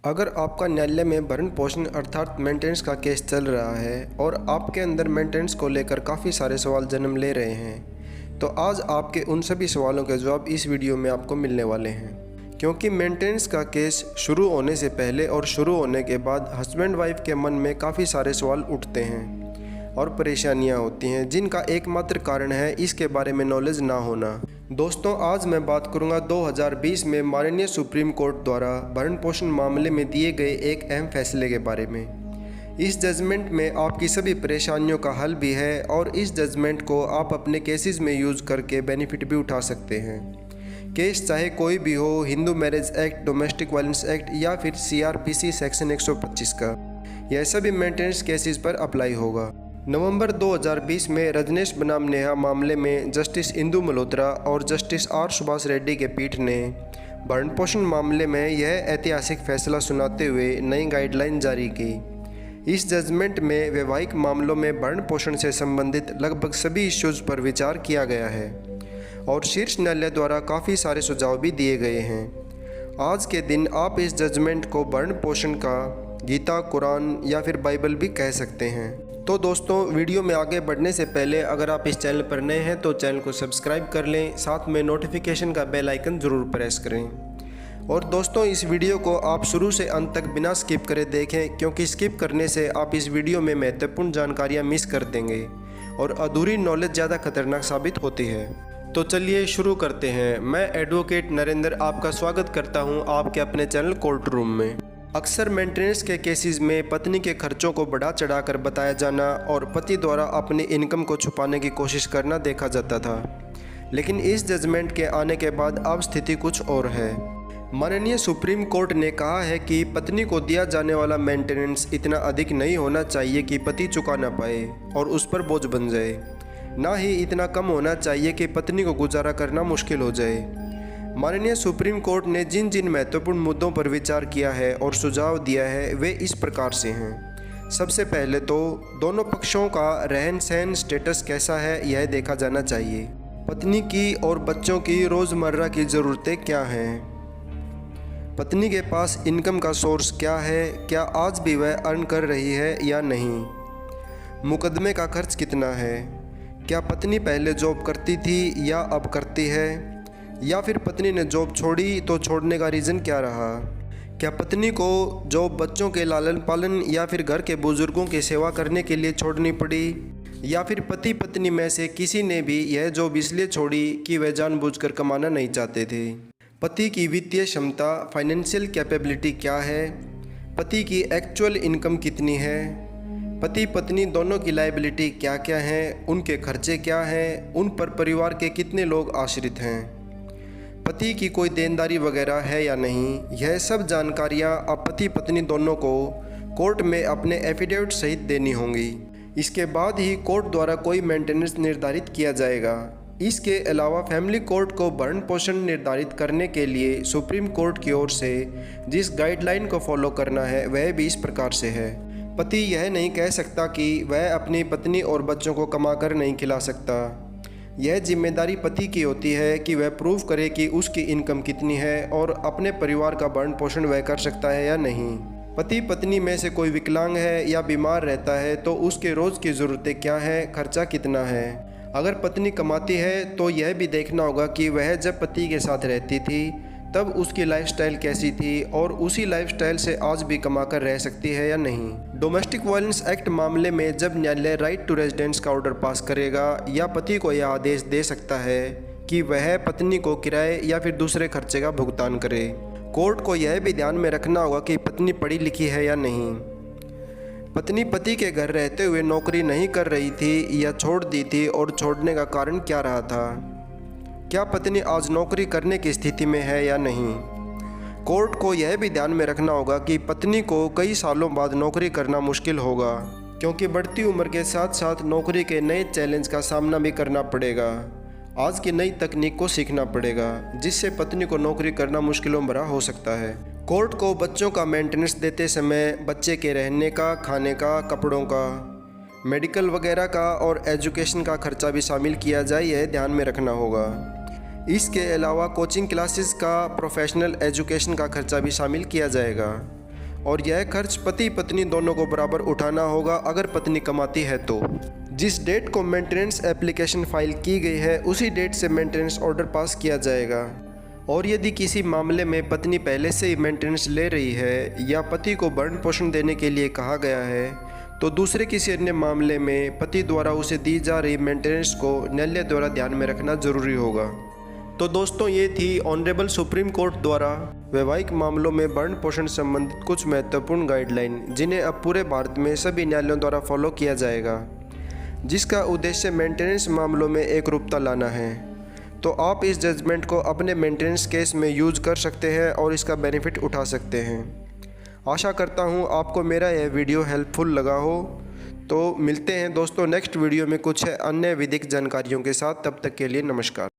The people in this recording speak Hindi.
अगर आपका न्यायालय में भरण पोषण अर्थात मेंटेनेंस का केस चल रहा है और आपके अंदर मेंटेनेंस को लेकर काफ़ी सारे सवाल जन्म ले रहे हैं, तो आज आपके उन सभी सवालों के जवाब इस वीडियो में आपको मिलने वाले हैं। क्योंकि मेंटेनेंस का केस शुरू होने से पहले और शुरू होने के बाद हस्बैंड वाइफ के मन में काफ़ी सारे सवाल उठते हैं और परेशानियां होती हैं, जिनका एकमात्र कारण है इसके बारे में नॉलेज ना होना। दोस्तों, आज मैं बात करूंगा 2020 में माननीय सुप्रीम कोर्ट द्वारा भरण पोषण मामले में दिए गए एक अहम फैसले के बारे में। इस जजमेंट में आपकी सभी परेशानियों का हल भी है और इस जजमेंट को आप अपने केसेस में यूज़ करके बेनिफिट भी उठा सकते हैं। केस चाहे कोई भी हो, Hindu marriage act, domestic violence act या फिर CRPC सेक्शन 125 का, यह सभी मेंटेनेंस केसेस पर अप्लाई होगा। नवंबर 2020 में रजनीश बनाम नेहा मामले में जस्टिस इंदु मल्होत्रा और जस्टिस R सुभाष रेड्डी के पीठ ने भरण पोषण मामले में यह ऐतिहासिक फैसला सुनाते हुए नई गाइडलाइन जारी की। इस जजमेंट में वैवाहिक मामलों में भरण पोषण से संबंधित लगभग सभी इश्यूज पर विचार किया गया है और शीर्ष न्यायालय द्वारा काफ़ी सारे सुझाव भी दिए गए हैं। आज के दिन आप इस जजमेंट को भरण पोषण का गीता, कुरान या फिर बाइबल भी कह सकते हैं। तो दोस्तों, वीडियो में आगे बढ़ने से पहले अगर आप इस चैनल पर नए हैं तो चैनल को सब्सक्राइब कर लें, साथ में नोटिफिकेशन का बेल आइकन ज़रूर प्रेस करें। और दोस्तों, इस वीडियो को आप शुरू से अंत तक बिना स्किप करे देखें, क्योंकि स्किप करने से आप इस वीडियो में महत्वपूर्ण जानकारियाँ मिस कर देंगे और अधूरी नॉलेज ज़्यादा खतरनाक साबित होती है। तो चलिए शुरू करते हैं। मैं एडवोकेट नरेंद्र आपका स्वागत करता हूँ आपके अपने चैनल कोर्ट रूम में। अक्सर मेंटेनेंस के केसेस में पत्नी के खर्चों को बढ़ा चढ़ाकर बताया जाना और पति द्वारा अपनी इनकम को छुपाने की कोशिश करना देखा जाता था, लेकिन इस जजमेंट के आने के बाद अब स्थिति कुछ और है। माननीय सुप्रीम कोर्ट ने कहा है कि पत्नी को दिया जाने वाला मेंटेनेंस इतना अधिक नहीं होना चाहिए कि पति चुका ना पाए और उस पर बोझ बन जाए, ना ही इतना कम होना चाहिए कि पत्नी को गुजारा करना मुश्किल हो जाए। माननीय सुप्रीम कोर्ट ने जिन जिन महत्वपूर्ण मुद्दों पर विचार किया है और सुझाव दिया है वे इस प्रकार से हैं। सबसे पहले तो दोनों पक्षों का रहन सहन स्टेटस कैसा है यह देखा जाना चाहिए। पत्नी की और बच्चों की रोज़मर्रा की ज़रूरतें क्या हैं, पत्नी के पास इनकम का सोर्स क्या है, क्या आज भी वह अर्न कर रही है या नहीं, मुकदमे का खर्च कितना है, क्या पत्नी पहले जॉब करती थी या अब करती है, या फिर पत्नी ने जॉब छोड़ी तो छोड़ने का रीज़न क्या रहा, क्या पत्नी को जॉब बच्चों के लालन पालन या फिर घर के बुजुर्गों की सेवा करने के लिए छोड़नी पड़ी, या फिर पति पत्नी में से किसी ने भी यह जॉब इसलिए छोड़ी कि वह जानबूझकर कमाना नहीं चाहते थे। पति की वित्तीय क्षमता, फाइनेंशियल कैपेबिलिटी क्या है, पति की एक्चुअल इनकम कितनी है, पति पत्नी दोनों की लायबिलिटी क्या क्या हैं, उनके खर्चे क्या हैं, उन पर परिवार के कितने लोग आश्रित हैं, पति की कोई देनदारी वगैरह है या नहीं। यह सब जानकारियां अब पति पत्नी दोनों को कोर्ट में अपने एफिडेविट सहित देनी होंगी। इसके बाद ही कोर्ट द्वारा कोई मेंटेनेंस निर्धारित किया जाएगा। इसके अलावा फैमिली कोर्ट को भरण पोषण निर्धारित करने के लिए सुप्रीम कोर्ट की ओर से जिस गाइडलाइन को फॉलो करना है वह भी इस प्रकार से है। पति यह नहीं कह सकता कि वह अपनी पत्नी और बच्चों को कमाकर नहीं खिला सकता। यह जिम्मेदारी पति की होती है कि वह प्रूव करे कि उसकी इनकम कितनी है और अपने परिवार का भरण पोषण वह कर सकता है या नहीं। पति पत्नी में से कोई विकलांग है या बीमार रहता है तो उसके रोज़ की ज़रूरतें क्या हैं, खर्चा कितना है। अगर पत्नी कमाती है तो यह भी देखना होगा कि वह जब पति के साथ रहती थी तब उसकी लाइफस्टाइल कैसी थी और उसी लाइफस्टाइल से आज भी कमाकर रह सकती है या नहीं। डोमेस्टिक वायलेंस एक्ट मामले में जब न्यायालय राइट टू रेजिडेंस का ऑर्डर पास करेगा या पति को यह आदेश दे सकता है कि वह पत्नी को किराए या फिर दूसरे खर्चे का भुगतान करे। कोर्ट को यह भी ध्यान में रखना होगा कि पत्नी पढ़ी लिखी है या नहीं। पत्नी पति के घर रहते हुए नौकरी नहीं कर रही थी या छोड़ दी थी और छोड़ने का कारण क्या रहा था, क्या पत्नी आज नौकरी करने की स्थिति में है या नहीं। कोर्ट को यह भी ध्यान में रखना होगा कि पत्नी को कई सालों बाद नौकरी करना मुश्किल होगा, क्योंकि बढ़ती उम्र के साथ साथ नौकरी के नए चैलेंज का सामना भी करना पड़ेगा। आज की नई तकनीक को सीखना पड़ेगा, जिससे पत्नी को नौकरी करना मुश्किलों भरा हो सकता है। कोर्ट को बच्चों का मेंटेनेंस देते समय बच्चे के रहने का, खाने का, कपड़ों का, मेडिकल वगैरह का और एजुकेशन का खर्चा भी शामिल किया जाए, यह ध्यान में रखना होगा। इसके अलावा कोचिंग क्लासेस का, प्रोफेशनल एजुकेशन का खर्चा भी शामिल किया जाएगा। और यह खर्च पति पत्नी दोनों को बराबर उठाना होगा अगर पत्नी कमाती है तो। जिस डेट को मेंटेनेंस एप्लीकेशन फाइल की गई है उसी डेट से मेंटेनेंस ऑर्डर पास किया जाएगा। और यदि किसी मामले में पत्नी पहले से ही मेंटेनेंस ले रही है या पति को भरण पोषण देने के लिए कहा गया है तो दूसरे किसी अन्य मामले में पति द्वारा उसे दी जा रही मेंटेनेंस को न्यायालय द्वारा ध्यान में रखना जरूरी होगा। तो दोस्तों, ये थी ऑनरेबल सुप्रीम कोर्ट द्वारा वैवाहिक मामलों में भरण पोषण संबंधित कुछ महत्वपूर्ण गाइडलाइन, जिन्हें अब पूरे भारत में सभी न्यायालयों द्वारा फॉलो किया जाएगा, जिसका उद्देश्य मेंटेनेंस मामलों में एक रूपता लाना है। तो आप इस जजमेंट को अपने मेंटेनेंस केस में यूज कर सकते हैं और इसका बेनिफिट उठा सकते हैं। आशा करता हूँ आपको मेरा यह वीडियो हेल्पफुल लगा हो। तो मिलते हैं दोस्तों नेक्स्ट वीडियो में कुछ अन्य विधिक जानकारियों के साथ। तब तक के लिए नमस्कार।